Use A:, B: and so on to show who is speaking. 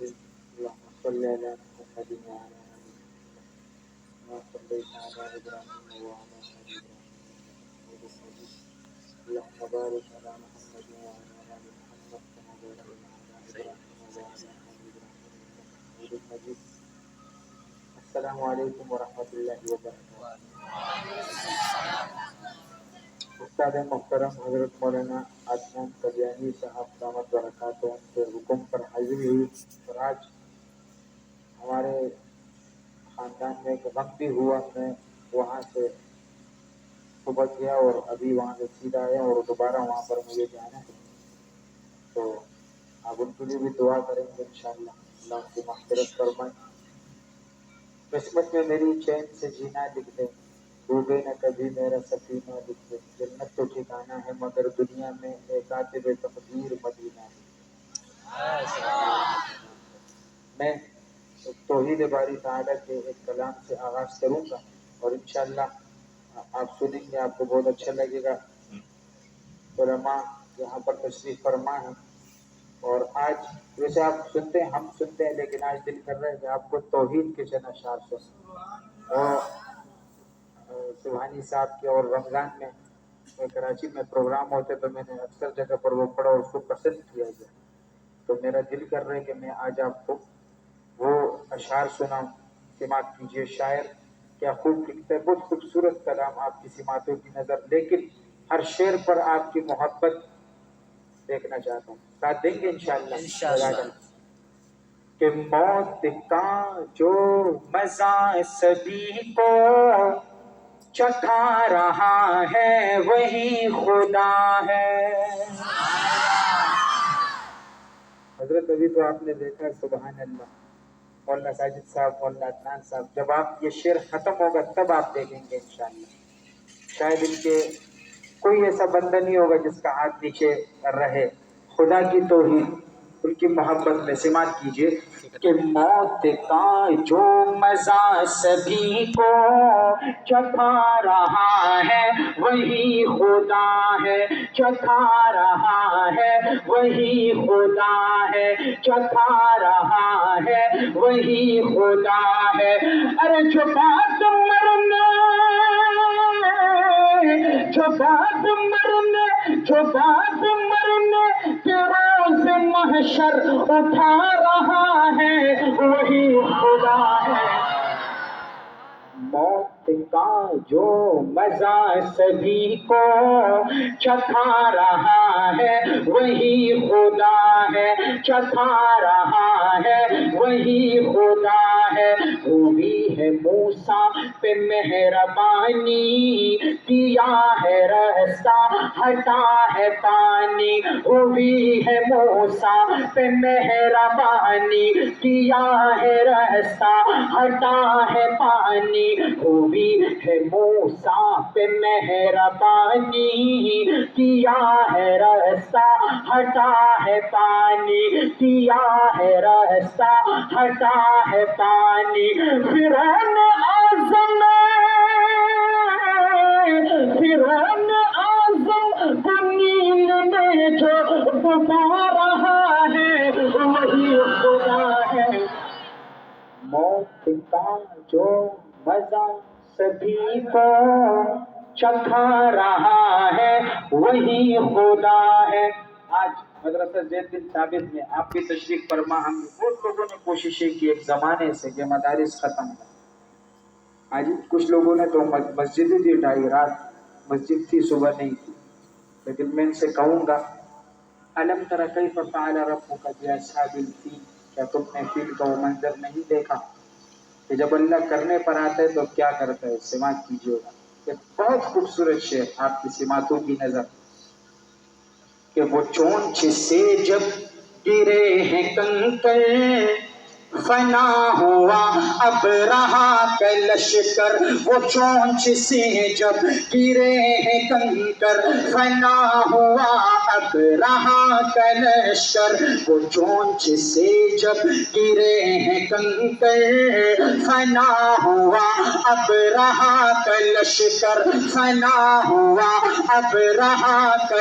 A: اللهم صل على محمد وعلى آل محمد كما صليت على إبراهيم وعلى آل إبراهيم إنك حميد مجيد. اللهم بارك على محمد وعلى آل محمد كما باركت على إبراهيم وعلى آل إبراهيم إنك حميد مجيد. السلام علیکم ورحمۃ اللہ وبرکاتہ. استاد محترم حضرت مولانا عدنان قادیانی صاحب دامت برکاتہ کے حکم پر حاضری ہوئی اور آج ہمارے خاندان میں ایک غم بھی ہوا. میں وہاں سے صبح گیا اور ابھی وہاں سے سیدھا آیا اور دوبارہ وہاں پر مجھے جانا ہے، تو آپ ان کے لیے بھی دعا کریں گے انشاءاللہ. اللہ ان کی مغفرت فرمائے. قسمت میں میری چین سے جینا لکھ دے، ڈوبے نہ کبھی میرا سفینہ لکھ دے. جنت تو ٹھکانا ہے مگر دنیا میں اے کاتب تقدیر مدینہ ہے. میں توحید باری تعالیٰ کے ایک کلام سے آغاز کروں گا اور انشاءاللہ آپ سنیں گے، آپ کو بہت اچھا لگے گا. علماء یہاں پر تشریف فرما ہے اور آج ویسے آپ سنتے ہیں، ہم سنتے ہیں، لیکن آج دل کر رہا ہے کہ آپ کو توحید کے چند اشعار سنیں. اور سبحانی صاحب کے اور رمضان میں کراچی میں پروگرام ہوتے تو میں نے اکثر جگہ پر وہ پڑھا اور اس کو پسند کیا گیا، تو میرا دل کر رہا ہے کہ میں آج آپ کو وہ اشعار سناؤں. سماعت کیجیے. شاعر کیا خوب لکھتا ہے، بہت خوبصورت کلام آپ کی سماعتوں کی نظر، لیکن ہر شعر پر آپ کی محبت دیکھنا چاہتا ہوں. ساتھ دیں گے انشاءاللہ. کہ موت کا جو مزہ سبھی کو چکھا رہا ہے وہی خدا ہے. حضرت ابھی تو آپ نے دیکھا، سبحان اللہ. مولانا ساجد صاحب، مولانا عدنان صاحب، جب آپ یہ شعر ختم ہوگا تب آپ دیکھیں گے انشاءاللہ. شاید ان کے کوئی ایسا بندہ نہیں ہوگا جس کا ہاتھ نیچے رہے. خدا کی توحید، ان کی محبت میں سماعت کیجیے. کہ موت کا جو مزہ سبھی کو چکھا رہا ہے وہی خدا ہے. چکھا رہا ہے وہی خدا ہے. چکھا رہا ہے وہی خدا ہے. ارے جو بات مرنے کے روز محشر اٹھا رہا ہے وہی خدا ہے. موت کا جو مزہ سبھی کو چکھا رہا ہے وہی خدا ہے. چکھا رہا ہے وہی خدا ہے. ہوئی ہے موسیٰ پہ مہربانی، کیا ہے راستہ ہٹا ہے پانی. ہوئی ہے موسیٰ پہ مہربانی، کیا ہے راستہ ہٹا ہے پانی. ہوئی ہے موسیٰ پہ مہربانی، کیا ہے راستہ ہٹا ہے پانی. کیا ہے راستہ ہٹا ہے پانی. فرعون اعظم کو نیل میں جو ڈبا رہا ہے وہی خدا ہے. موت کا جو مزہ سبھی کو چکھا رہا ہے وہی خدا ہے. آج مدرسہ زید بن ثابت میں آپ بھی تشریف فرما. ہم بہت لوگوں نے کوششیں کی ایک زمانے سے کہ مدارس ختم ہو. آج کچھ لوگوں نے تو مسجدیں بھی ڈھائی. رات مسجد تھی، صبح نہیں تھی. لیکن میں ان سے کہوں گا، الم تر کیف فعل ربک باصحاب الفیل، کیا تم نے فیل کا وہ منظر نہیں دیکھا کہ جب اللہ کرنے پر آتا ہے تو کیا کرتا ہے. سماعت کیجیے گا. ایک بہت خوبصورت شعر آپ کی سماعتوں کی نظر. کہ وہ چونچ سے جب گرے ہیں کنکر، فنا ہوا اب رہا کا لشکر. وہ چونچ سے جب گرے ہیں کنکر، فنا ہوا اب رہا کا لشکر. وہ چونچ سے جب گرے ہیں کنکر، فنا ہوا اب رہا کا لشکر. فنا ہوا اب رہا کا